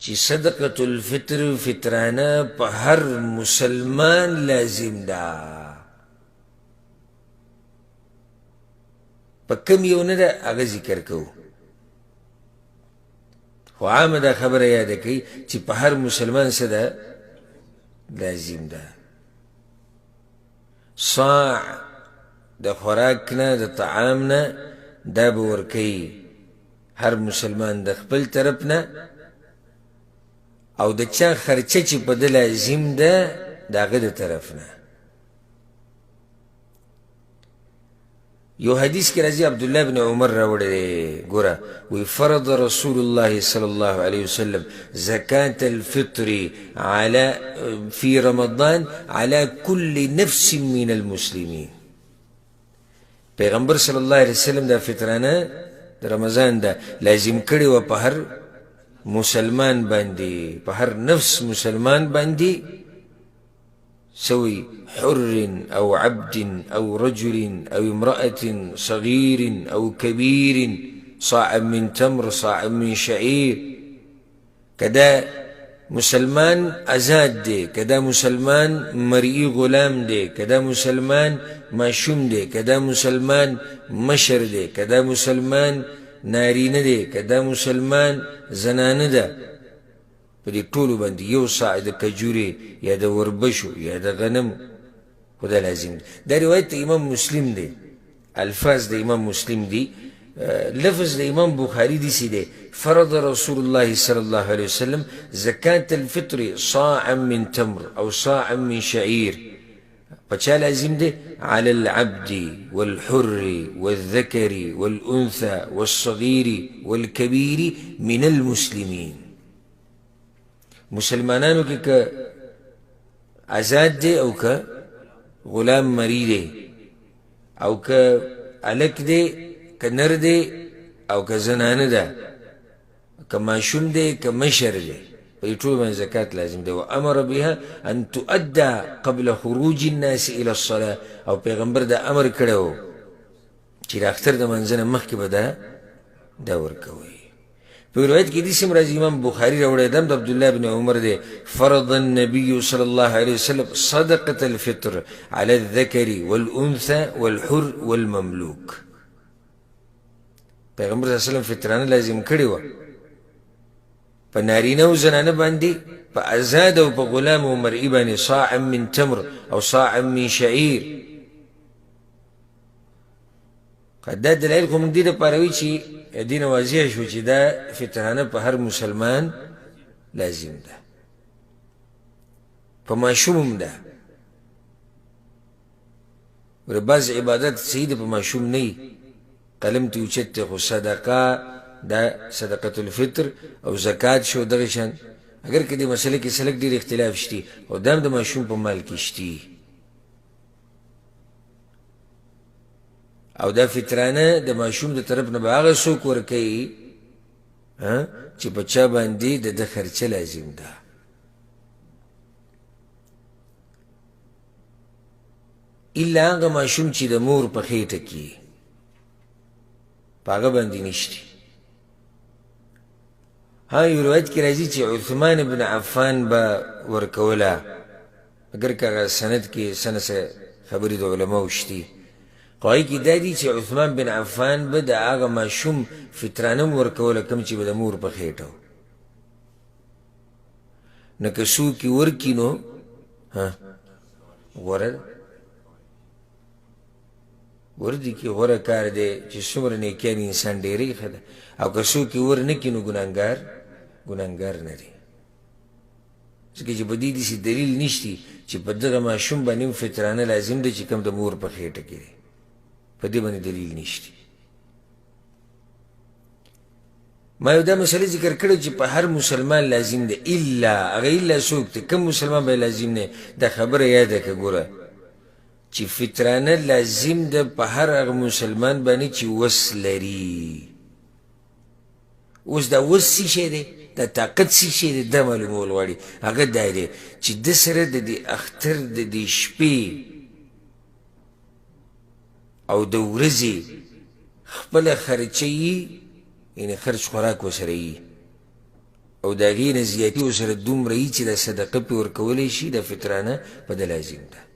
چې صدقة الفطر فطرانه په هر مسلمان لازم ده. په کم یو نه ده هغه ذکر کوو، خو عامه دا خبره یاده کوي چې په هر مسلمان څه ده لازم ده. صاع د خوراک نه د طعام نه دا به ورکوي هر مسلمان د خپل طرف نه، او د چا خرچه چې په ده لازم ده د هغه د طرف نه. یو حدیث کې راځي عبدالله بن عمر راوړی دی، ګوره وی فرض رسول الله صلی الله علیه وسلم زکاة الفطر فی رمضان على كل نفس من المسلمین. پیغمبر صلی الله علیه وسلم دا فطرانه د رمضان دا لازم کړی و په هر مسلمان باندې، په هر نفس مسلمان باندې، سوي حر او عبد او رجل او امرأة صغير او كبير، صاع من تمر صاع من شعير. کدا مسلمان ازاد دے، کدا مسلمان مرئی غلام دے، کدا مسلمان معشوم دے، کدا مسلمان مشر دے، کدا مسلمان نارینه دے، کدا مسلمان زنانه ده، په دې ټولو باندې یو صاع د کجورې یا د وربشو یا د غنمو خو دا لازم دی. دا روایت د امام مسلم دی، الفاظ د امام مسلم دی، لفظ د امام بخاری دیسی دی فرض رسول الله صلی الله علیه وسلم زکاة الفطر صاعا من تمر او صاعا من شعير. پچا لازم دی على العبد والحر والذكر والأنثى والصغير والكبير من المسلمين. مسلمانانو کې که آزاد دی او که غلام مری دی او که الک دی که نر دی او که زنانه ده، که معشوم دی که مشر دی، په دې ټولو باندې زکات لازم دی. وامر بها ان تؤدى قبل خروج الناس الى الصلاه، او پیغمبر دا امر کړی و چې د اختر د منځ نه مخکې به دا ورکوئ. په روایت کې داسې راځي، امام بخاري راوړی دی د عبدالله بن عمر دی، فرض النبي صلى الله عليه وسلم صدقة الفطر على الذكر والأنثى والحر والمملوك. پیغمبر صلی الله علیه وسلم فطرانه لازم کړی و په نارینه او زنانه باندې، په آزاد او په غلام او مرئی باندې، صاعا من تمر او صاعا من شعير. دا دلایل خو موږ دې دپاره وایي چې دین واضح شو چې دا فطرانه په هر مسلمان لازم ده، په ماشوم هم ده. ور بعض عبادت صحیح ده په ماشوم نه وي، قلم ته اوچت دی، خو صدقه دا صدقة الفطر او زکات شو دغه شان. اگر که دې مسئله کې سلک ډېر اختلاف شتي او دا هم د ماشوم په مال کې شتي، او دا فطرانه د ماشوم د طرف نه به هغه څوک ورکوي چې په چا باندې د خرچه لازم ده. الا هغه ماشوم چې د مور په خېټه کې په هغه باندې نشتي. یو روایت کې راځي چې عثمان بن عفان به ورکوله، اگر که هغه سند کې سنه خبرې د علماو شتي، قوی کې دا دي چې عثمان بن عفان به د هغه ماشوم فطرانه هم ورکوله کوم چې به د مور په خېټه و. نو که څوک یې ورکي نو غوره ده، وردی کې غوره کار دی چې څومره نیکیان انسان ډېرې ښه ده، او که څوک یې ور نه کړي نو ګناهګار نه دی. ځکه چې په دې داسې دلیل نشتی چې په دغه ماشوم باندې هم فطرانه لازم دی چې کوم د مور په خېټه کې دی، په دې باندې دلیل نشتی. ما یو دا مسئله ذکر کړی چې په هر مسلمان لازم دی، الا هغه الا څوک دی کوم مسلمان به لازم دی. دا خبره یاده که ګوره چې فطرانه لازم ده په هر هغه مسلمان باندې چې وس لري. اوس دا وس څه شی دی، دا طاقت څه شی دی، دا معلومول غواړي. هغه دا دی چې ده سره د دې اختر د دې شپې او د ورځې خپله خرچه یي، یعنې خرچ خوراک ورسره یي، او د هغې نه زیاتي ورسره دومره وي چې دا صدقه پرې ورکولی شي دا فطرانه په ده لازم ده